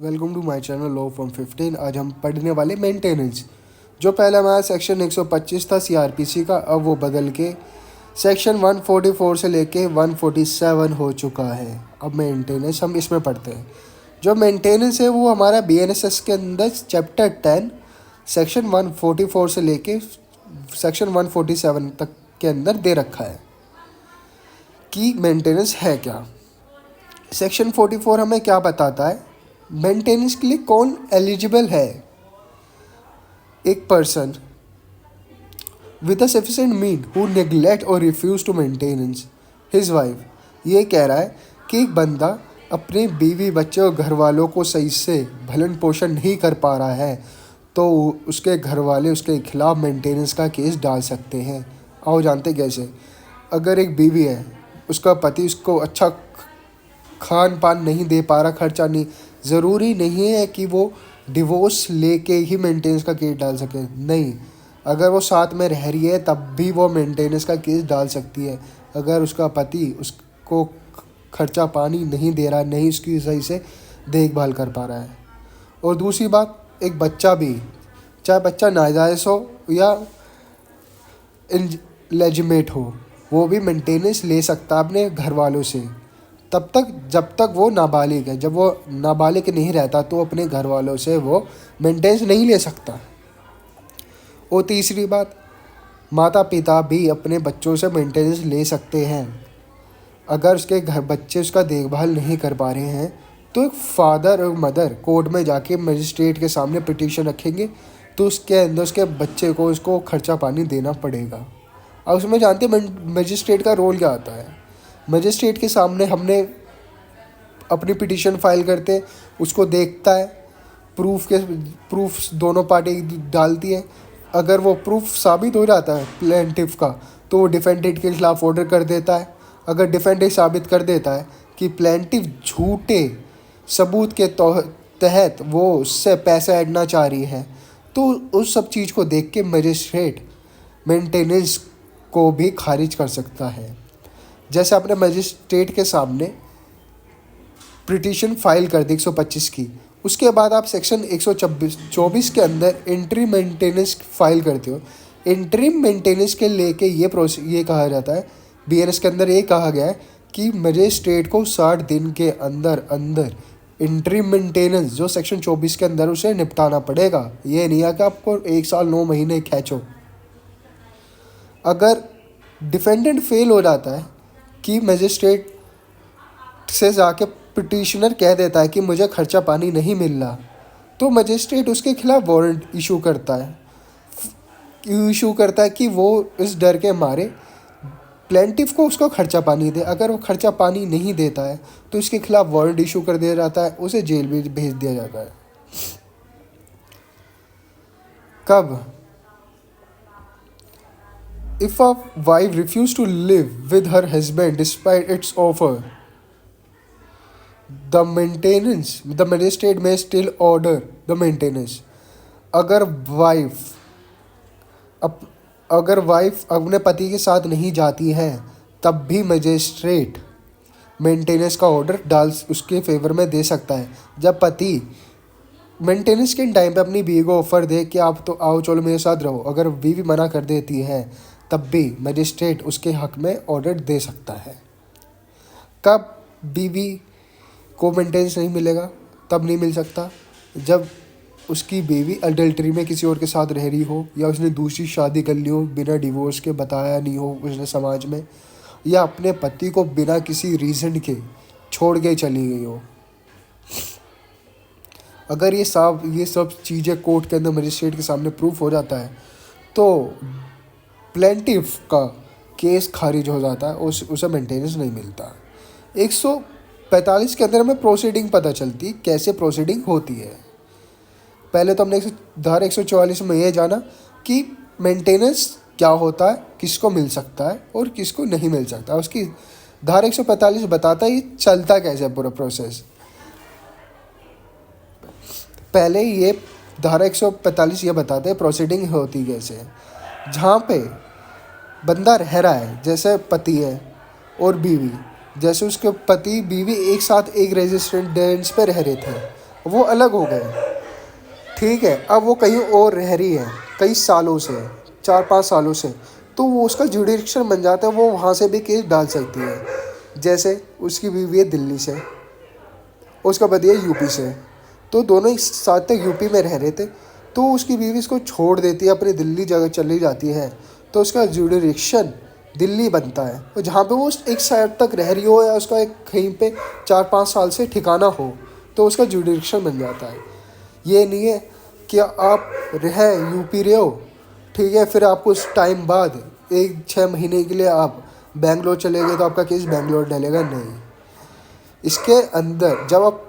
Welcome to my channel law from 15। आज हम पढ़ने वाले मेंटेनेंस। जो पहला हमारा सेक्शन 125 था सीआरपीसी का, अब वो बदल के सेक्शन 144 से लेके 147 हो चुका है। अब मेंटेनेंस हम इसमें पढ़ते हैं। जो मेंटेनेंस है वो हमारा बीएनएसएस के अंदर चैप्टर 10 सेक्शन 144 से लेके सेक्शन 147 तक के अंदर दे रखा है कि मेंटेनेंस है क्या। सेक्शन 44 हमें क्या बताता है, मेंटेनेंस के लिए कौन एलिजिबल है। एक person with a sufficient mean who neglect और refuse to maintenance his wife. ये कह रहा है कि एक बंदा अपने बीवी बच्चे और घर वालों को सही से भरण पोषण नहीं कर पा रहा है तो उसके घर वाले उसके खिलाफ मेंटेनेंस का केस डाल सकते हैं। आओ जानते कैसे। अगर एक बीवी है, उसका पति उसको अच्छा खान पान नहीं दे पा रहा, खर्चा नहीं, ज़रूरी नहीं है कि वो डिवोर्स लेके ही मेंटेनेंस का केस डाल सके। नहीं, अगर वो साथ में रह रही है तब भी वो मेंटेनेंस का केस डाल सकती है। अगर उसका पति उसको खर्चा पानी नहीं दे रहा, नहीं उसकी सही से देखभाल कर पा रहा है। और दूसरी बात, एक बच्चा भी, चाहे बच्चा नाजायज़ हो या लेजिमेट हो, वो भी मेंटेनेंस ले सकता अपने घर वालों से तब तक जब तक वो नाबालिग है। जब वो नाबालिग नहीं रहता तो अपने घर वालों से वो मेंटेनेंस नहीं ले सकता। और तीसरी बात, माता पिता भी अपने बच्चों से मेंटेनेंस ले सकते हैं। अगर उसके घर बच्चे उसका देखभाल नहीं कर पा रहे हैं तो एक फादर और मदर कोर्ट में जाके मजिस्ट्रेट के सामने पिटीशन रखेंगे तो उसके अंदर उसके बच्चे को उसको खर्चा पानी देना पड़ेगा। अब उसमें जानते हैं मजिस्ट्रेट का रोल क्या आता है। मजिस्ट्रेट के सामने हमने अपनी पिटीशन फाइल करते, उसको देखता है, प्रूफ दोनों पार्टी डालती है। अगर वो प्रूफ साबित हो जाता है प्लेंटिफ का तो वो डिफेंडेंट के खिलाफ ऑर्डर कर देता है। अगर डिफेंडेंट साबित कर देता है कि प्लेंटिफ झूठे सबूत के तहत वो उससे पैसा ऐडना चाह रही है तो उस सब चीज़ को देख के मजिस्ट्रेट मेंटेनेंस को भी खारिज कर सकता है। जैसे आपने मजिस्ट्रेट के सामने पिटीशन फाइल कर दी 125 की, उसके बाद आप सेक्शन 124 के अंदर इंटरिम मेंटेनेंस फाइल करते हो। इंटरिम मेंटेनेंस के लेके ये कहा जाता है, बीएनएस के अंदर ये कहा गया है कि मजिस्ट्रेट को 60 दिन के अंदर अंदर इंटरिम मेंटेनेंस जो सेक्शन 24 के अंदर उसे निपटाना पड़ेगा। ये नहीं है कि आपको 1 साल 9 महीने खींचो। अगर डिफेंडेंट फेल हो जाता है कि मजिस्ट्रेट से जाके पिटीशनर कह देता है कि मुझे खर्चा पानी नहीं मिल रहा, तो मजिस्ट्रेट उसके खिलाफ वारंट इशू करता है कि वो इस डर के मारे प्लेंटिफ को उसको खर्चा पानी दे। अगर वो खर्चा पानी नहीं देता है तो उसके खिलाफ वारंट इशू कर दिया जाता है, उसे जेल में भेज दिया जाता है। कब? If a wife refuses to live with her husband despite its offer, the magistrate may still order the maintenance. अगर वाइफ अपने पति के साथ नहीं जाती है तब भी मजिस्ट्रेट मेंटेनेंस का ऑर्डर उसके फेवर में दे सकता है। जब पति मेंटेनेंस के टाइम पे अपनी बीवी को ऑफर दे कि आप तो आओ चलो मेरे साथ रहो, अगर बीवी मना कर देती है तब भी मजिस्ट्रेट उसके हक में ऑर्डर दे सकता है। कब बीवी को मेंटेनेंस नहीं मिलेगा? तब नहीं मिल सकता जब उसकी बीवी अडल्ट्री में किसी और के साथ रह रही हो, या उसने दूसरी शादी कर ली हो बिना डिवोर्स के, बताया नहीं हो उसने समाज में, या अपने पति को बिना किसी रीज़न के छोड़ के चली गई हो। अगर ये सब चीज़ें कोर्ट के अंदर मजिस्ट्रेट के सामने प्रूफ हो जाता है तो प्लेंटिफ का केस खारिज हो जाता है, उसे मेंटेनेंस नहीं मिलता। 145 के अंदर हमें प्रोसीडिंग पता चलती, कैसे प्रोसीडिंग होती है। पहले तो हमने धारा 144 में ये जाना कि मेंटेनेंस क्या होता है, किसको मिल सकता है और किसको नहीं मिल सकता। उसकी धारा 145 बताता है चलता कैसे पूरा प्रोसेस। पहले ये धारा 145 ये बताते हैं प्रोसीडिंग होती कैसे है। जहाँ पे बंदा रह रहा है, जैसे पति है और बीवी, जैसे उसके पति बीवी एक साथ एक रेजिडेंस पे रह रहे थे, वो अलग हो गए, ठीक है। अब वो कहीं और रह रही है कई सालों से, 4-5 सालों से, तो वो उसका जुडिक्शन बन जाता है, वो वहाँ से भी केस डाल सकती है। जैसे उसकी बीवी है दिल्ली से, उसका पति है यूपी से, तो दोनों एक साथ तक यूपी में रह रहे थे, तो उसकी बीवी इसको छोड़ देती है, अपनी दिल्ली जगह चली जाती है, तो उसका जुडिक्शन दिल्ली बनता है। और जहाँ पे वो एक साइड तक रह रही हो या उसका एक कहीं पे 4-5 साल से ठिकाना हो, तो उसका जुडिक्शन बन जाता है। ये नहीं है कि आप रह यूपी रहे हो, ठीक है, फिर आपको उस टाइम बाद 1-6 महीने के लिए आप बेंगलोर चले गए तो आपका केस बेंगलोर डलेगा, नहीं। इसके अंदर जब आप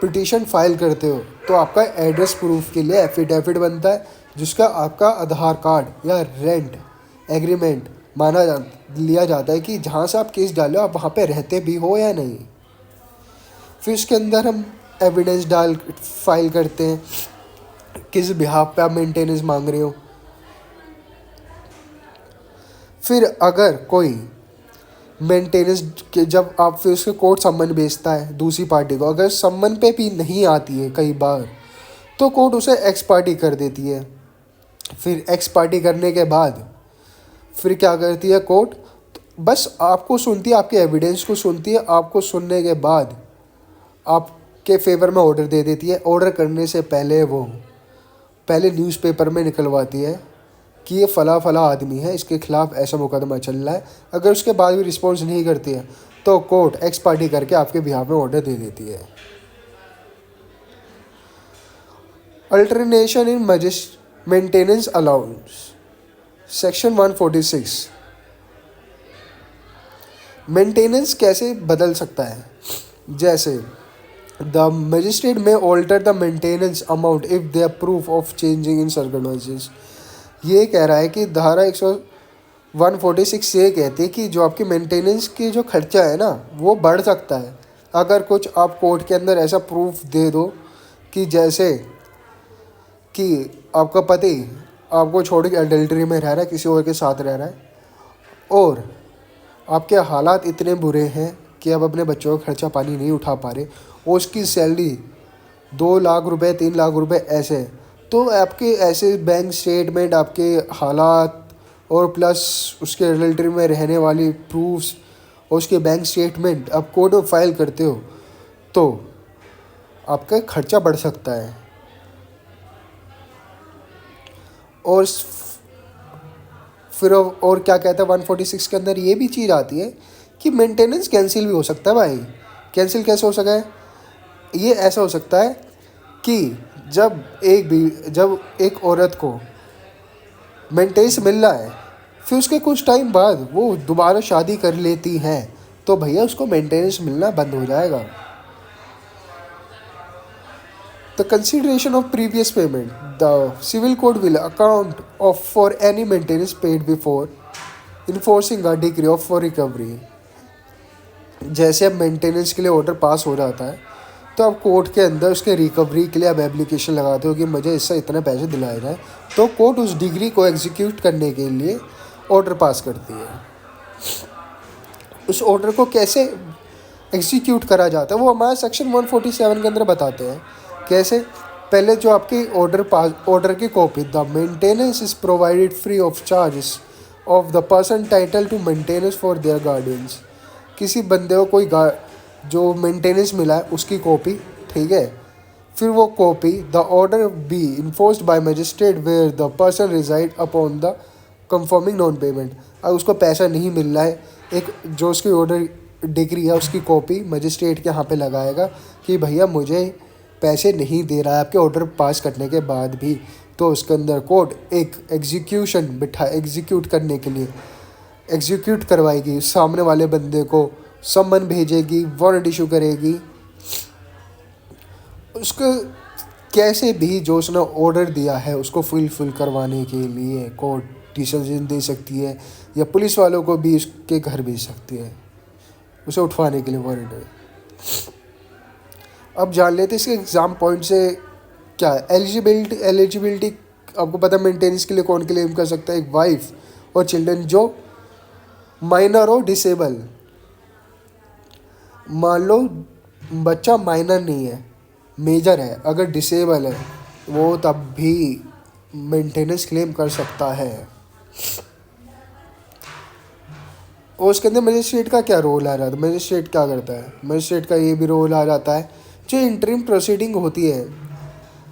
पिटीशन फाइल करते हो तो आपका एड्रेस प्रूफ के लिए एफिडेविट बनता है, जिसका आपका आधार कार्ड या रेंट एग्रीमेंट लिया जाता है कि जहाँ से आप केस डालो आप वहाँ पे रहते भी हो या नहीं। फिर उसके अंदर हम एविडेंस फाइल करते हैं, किस बिहाफ पे आप मेंटेनेंस मांग रहे हो। फिर अगर कोई मेंटेनेंस के जब आप फिर उसके कोर्ट सम्मन भेजता है दूसरी पार्टी को, अगर सम्मन पे भी नहीं आती है कई बार, तो कोर्ट उसे एक्स पार्टी कर देती है। फिर एक्स पार्टी करने के बाद फिर क्या करती है कोर्ट, बस आपको सुनती है, आपके एविडेंस को सुनती है, आपको सुनने के बाद आपके फेवर में ऑर्डर दे देती है। ऑर्डर करने से पहले वो पहले न्यूज़पेपर में निकलवाती है कि ये फ़ला फ़ला आदमी है, इसके खिलाफ़ ऐसा मुकदमा चल रहा है। अगर उसके बाद भी रिस्पॉन्स नहीं करती है तो कोर्ट एक्स पार्टी करके आपके बिहाफ में ऑर्डर दे देती है। Alternation in maintenance allowance, section 146। Maintenance कैसे बदल सकता है? जैसे the magistrate may alter the maintenance amount if they are proof of changing in circumstances. ये कह रहा है कि धारा 146 ये कहती है कि जो आपकी मेंटेनेंस की जो खर्चा है ना वो बढ़ सकता है, अगर कुछ आप कोर्ट के अंदर ऐसा प्रूफ दे दो कि जैसे कि आपका पति आपको छोड़ के अडल्ट्री में रह रहा है, किसी और के साथ रह रहा है, और आपके हालात इतने बुरे हैं कि आप अपने बच्चों का खर्चा पानी नहीं उठा पा रहे, और उसकी सैलरी 2 लाख रुपए 3 लाख रुपए ऐसे, तो आपके ऐसे बैंक स्टेटमेंट, आपके हालात और प्लस उसके अडल्ट्री में रहने वाली प्रूफ्स और उसके बैंक स्टेटमेंट आप कोर्ट में फाइल करते हो तो आपका खर्चा बढ़ सकता है। और फिर और क्या कहता है 146 के अंदर ये भी चीज़ आती है कि मेंटेनेंस कैंसिल भी हो सकता है। भाई कैंसिल कैसे हो सका है? ये ऐसा हो सकता है कि जब एक औरत को मेंटेनेंस मिल रहा है, फिर उसके कुछ टाइम बाद वो दोबारा शादी कर लेती हैं, तो भैया उसको मेंटेनेंस मिलना बंद हो जाएगा। The consideration of previous payment, the civil code will account of for any maintenance paid before enforcing a degree of for recovery. जैसे अब मेंटेनेंस के लिए ऑर्डर पास हो जाता है तो अब कोर्ट के अंदर उसके रिकवरी के लिए अब एप्लीकेशन लगाते हो कि मुझे इससे इतने पैसे दिलाए जाए, तो कोर्ट उस डिग्री को एग्जीक्यूट करने के लिए ऑर्डर पास करती है। उस ऑर्डर को कैसे एग्जीक्यूट करा जाता है वो हमारे सेक्शन 147 के अंदर बताते हैं। कैसे? पहले जो आपकी ऑर्डर की copy, the maintenance is provided free of charges of the person title to maintenance for their guardians. किसी बंदे को कोई जो मेंटेनेंस मिला है उसकी कॉपी, ठीक है, फिर वो copy the order be enforced by magistrate where the person reside upon the conforming non payment. अब उसको पैसा नहीं मिल रहा है, एक जो उसकी ऑर्डर डिग्री है उसकी कॉपी मजिस्ट्रेट के यहाँ पे लगाएगा कि भैया मुझे पैसे नहीं दे रहा है आपके ऑर्डर पास करने के बाद भी, तो उसके अंदर कोर्ट एक एग्जीक्यूट करने के लिए एग्जीक्यूट करवाएगी, सामने वाले बंदे को सम्मन भेजेगी, वारंट इशू करेगी, उसको कैसे भी जो उसने ऑर्डर दिया है उसको फुलफिल करवाने के लिए कोर्ट डिसीजन दे सकती है, या पुलिस वालों को भी उसके घर भेज सकती है उसे उठवाने के लिए वारंट। अब जान लेते इसके एग्ज़ाम पॉइंट से क्या है। एलिजिबिलिटी आपको पता है मेंटेनेंस के लिए कौन क्लेम कर सकता है? एक वाइफ और चिल्ड्रन जो माइनर हो डिसेबल। मान लो बच्चा माइनर नहीं है, मेजर है, अगर डिसेबल है, वो तब भी मेंटेनेंस क्लेम कर सकता है। और उसके अंदर मजिस्ट्रेट का क्या रोल आ रहा है? मजिस्ट्रेट क्या करता है? मजिस्ट्रेट का ये भी रोल आ जाता है, जो इंटरिम प्रोसीडिंग होती है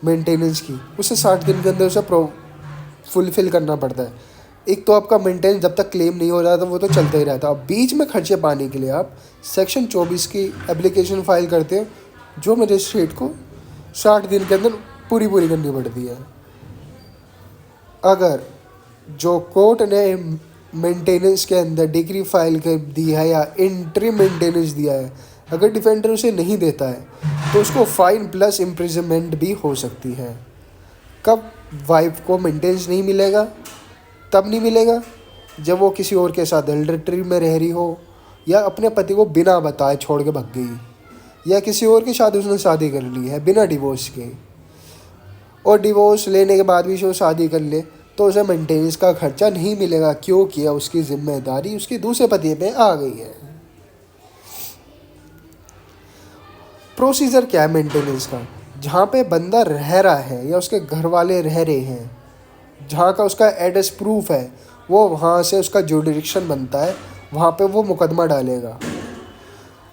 मेंटेनेंस की, उसे 60 दिन के अंदर उसे फुलफिल करना पड़ता है। एक तो आपका मेंटेनेंस जब तक क्लेम नहीं हो रहा था वो तो चलता ही रहता, अब बीच में खर्चे पाने के लिए आप सेक्शन 24 की एप्लीकेशन फाइल करते हो, जो मजिस्ट्रेट को 60 दिन के अंदर पूरी करनी पड़ती है। अगर जो कोर्ट ने मेंटेनेंस के अंदर डिग्री फाइल कर दी है या इंटरिम मेंटेनेंस दिया है, अगर डिफेंडर उसे नहीं देता है तो उसको फाइन प्लस इम्प्रिजनमेंट भी हो सकती है। कब वाइफ को मेंटेनेंस नहीं मिलेगा? तब नहीं मिलेगा जब वो किसी और के साथ एडल्टरी में रह रही हो, या अपने पति को बिना बताए छोड़ के भाग गई, या किसी और के साथ उसने शादी कर ली है बिना डिवोर्स के, और डिवोर्स लेने के बाद भी वो शादी कर ले, तो उसे मेंटेनेंस का खर्चा नहीं मिलेगा, क्योंकि उसकी जिम्मेदारी उसके दूसरे पति पे आ गई है। प्रोसीजर क्या है मेंटेनेंस का? जहाँ पे बंदा रह रहा है या उसके घर वाले रह रहे हैं, जहाँ का उसका एड्रेस प्रूफ है, वो वहाँ से उसका जुडिक्शन बनता है, वहाँ पे वो मुकदमा डालेगा।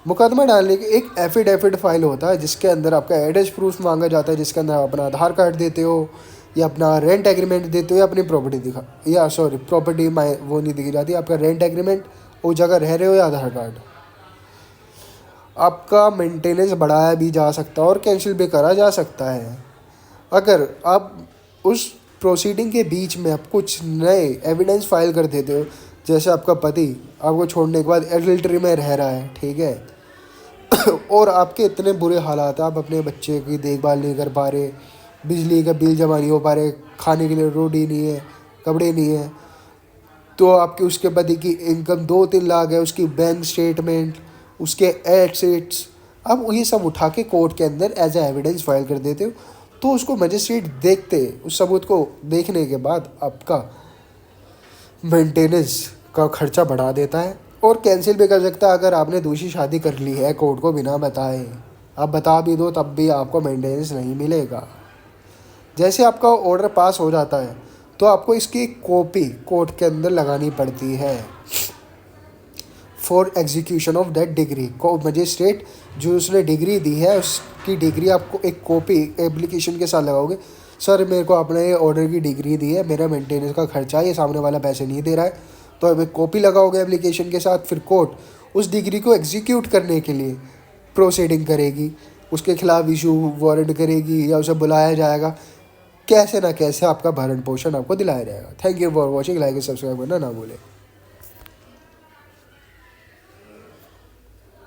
मुकदमा डालने के एक एफिडेविट फाइल होता है जिसके अंदर आपका एड्रेस प्रूफ मांगा जाता है, जिसके अंदर आप अपना आधार कार्ड देते हो, या अपना रेंट एग्रीमेंट देते हो, या अपनी प्रॉपर्टी प्रॉपर्टी वो नहीं दिखी जाती, आपका रेंट एग्रीमेंट, वो जगह रह रहे हो, या आधार कार्ड। आपका मेंटेनेंस बढ़ाया भी जा सकता है और कैंसिल भी करा जा सकता है। अगर आप उस प्रोसीडिंग के बीच में आप कुछ नए एविडेंस फाइल कर देते हो, जैसे आपका पति आपको छोड़ने के बाद एडल्टरी में रह रहा है, ठीक है, और आपके इतने बुरे हालात हैं, आप अपने बच्चे की देखभाल नहीं कर पा रहे, बिजली का बिल जमा नहीं हो पा रहे, खाने के लिए रोटी नहीं है, कपड़े नहीं है, तो आपके उसके पति की इनकम 2-3 लाख है, उसकी बैंक स्टेटमेंट, उसके एसेट्स, अब ये सब उठा के कोर्ट के अंदर एज ए एविडेंस फाइल कर देते हो, तो उसको मजिस्ट्रेट देखते, उस सबूत को देखने के बाद आपका मेंटेनेंस का खर्चा बढ़ा देता है और कैंसिल भी कर सकता है। अगर आपने दूसरी शादी कर ली है कोर्ट को बिना बताए, आप बता भी दो तब भी आपको मेंटेनेंस नहीं मिलेगा। जैसे आपका ऑर्डर पास हो जाता है तो आपको इसकी कॉपी कोर्ट के अंदर लगानी पड़ती है for execution of that degree. को मजिस्ट्रेट जो उसने डिग्री दी है उसकी डिग्री आपको एक कॉपी एप्लीकेशन के साथ लगाओगे, सर मेरे को आपने ये ऑर्डर की डिग्री दी है, मेरा मेंटेनेंस का खर्चा है, ये सामने वाला पैसे नहीं दे रहा है, तो अब एक कॉपी लगाओगे एप्लीकेशन के साथ। फिर कोर्ट उस डिग्री को एग्जीक्यूट करने के लिए प्रोसीडिंग करेगी, उसके खिलाफ इशू वारंट करेगी या उसे बुलाया जाएगा, कैसे ना कैसे आपका भरण पोषण आपको दिलाया जाएगा। Thank you for watching, like subscribe करना ना भूलें।